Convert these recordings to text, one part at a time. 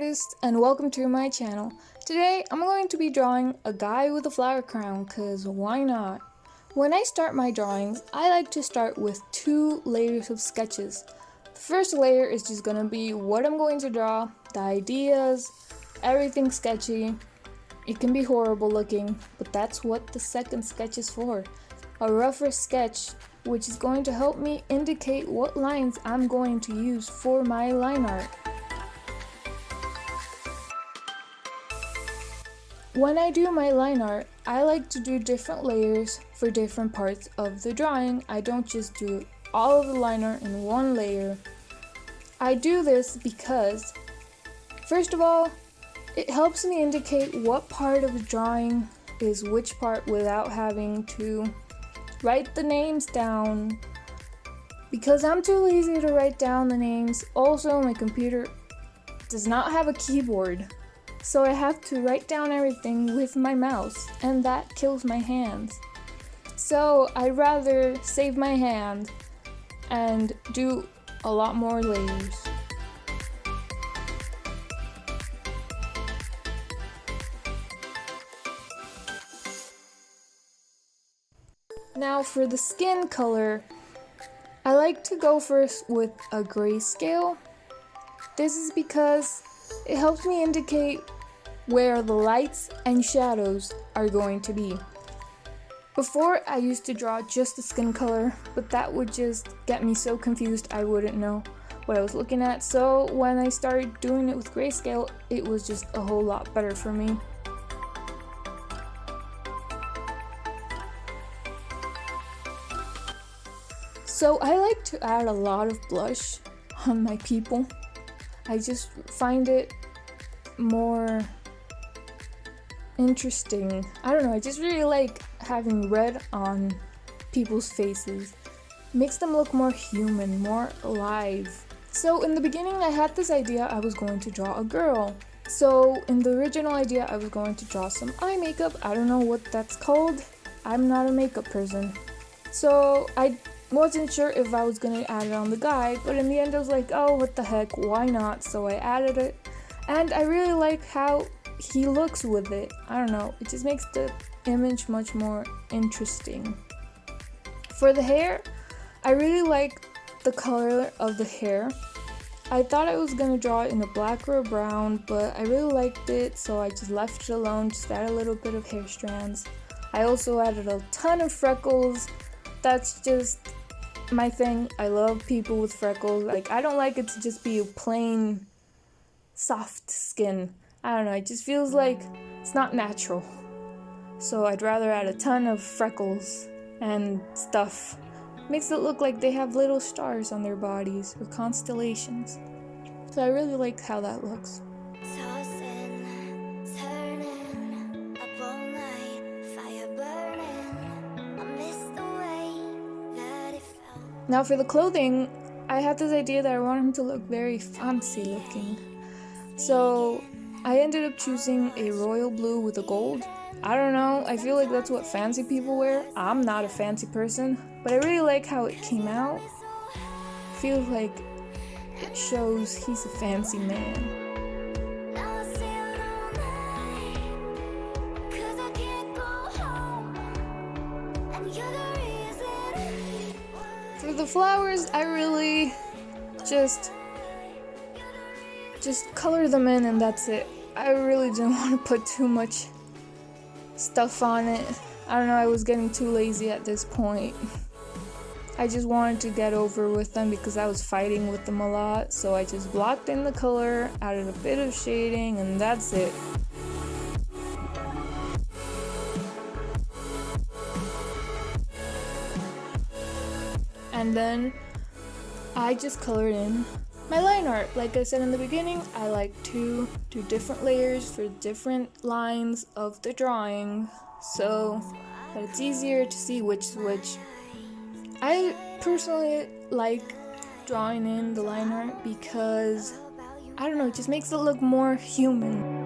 artist and welcome to my channel. Today I'm going to be drawing a guy with a flower crown, cause why not? When I start my drawings, I like to start with 2 layers of sketches. The first layer is just gonna be what I'm going to draw, the ideas, everything sketchy. It can be horrible looking, but that's what the second sketch is for. A rougher sketch, which is going to help me indicate what lines I'm going to use for my line art. When I do my line art, I like to do different layers for different parts of the drawing. I don't just do all of the line art in one layer. I do this because, first of all, it helps me indicate what part of the drawing is which part without having to write the names down. Because I'm too lazy to write down the names. Also, my computer does not have a keyboard. So I have to write down everything with my mouse, and that kills my hands. So I'd rather save my hand and do a lot more layers. Now for the skin color, I like to go first with a grayscale. This is because it helps me indicate where the lights and shadows are going to be. Before, I used to draw just the skin color, but that would just get me so confused I wouldn't know what I was looking at. So when I started doing it with grayscale, it was just a whole lot better for me. So I like to add a lot of blush on my people. I just find it more interesting. I don't know, I just really like having red on people's faces. Makes them look more human, more alive. So in the beginning I had this idea I was going to draw a girl. So in the original idea I was going to draw some eye makeup. I don't know what that's called. I'm not a makeup person. So I wasn't sure if I was gonna add it on the guy, but in the end I was like, oh, what the heck, why not? So I added it, and I really like how he looks with it. I don't know, it just makes the image much more interesting. For the hair, I really like the color of the hair. I thought I was gonna draw it in a black or a brown, but I really liked it, so I just left it alone, just add a little bit of hair strands. I also added a ton of freckles. That's just my thing. I love people with freckles. Like, I don't like it to just be a plain soft skin. I don't know, it just feels like it's not natural. So I'd rather add a ton of freckles and stuff. Makes it look like they have little stars on their bodies or constellations. So I really like how that looks. Now for the clothing, I had this idea that I wanted him to look very fancy looking. So I ended up choosing a royal blue with a gold. I don't know, I feel like that's what fancy people wear. I'm not a fancy person, but I really like how it came out. Feels like it shows he's a fancy man. For the flowers, I really just color them in and that's it. I really didn't want to put too much stuff on it. I don't know, I was getting too lazy at this point. I just wanted to get over with them because I was fighting with them a lot. So I just blocked in the color, added a bit of shading, and that's it. And then I just colored in my line art. Like I said in the beginning, I like to do different layers for different lines of the drawing so that it's easier to see which is which. I personally like drawing in the line art because, I don't know, it just makes it look more human.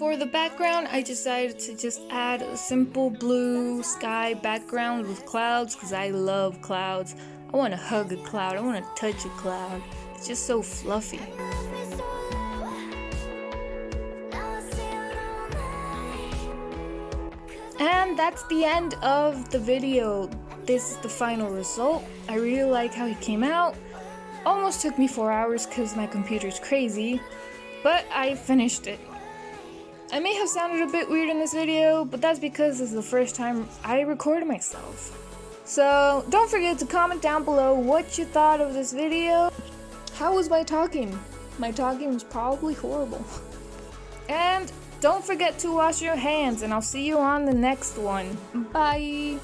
For the background, I decided to just add a simple blue sky background with clouds because I love clouds. I want to hug a cloud, I want to touch a cloud. It's just so fluffy. And that's the end of the video. This is the final result. I really like how he came out. Almost took me 4 hours because my computer's crazy, but I finished it. I may have sounded a bit weird in this video, but that's because this is the first time I recorded myself. So don't forget to comment down below what you thought of this video. How was my talking? My talking was probably horrible. And don't forget to wash your hands, and I'll see you on the next one. Bye!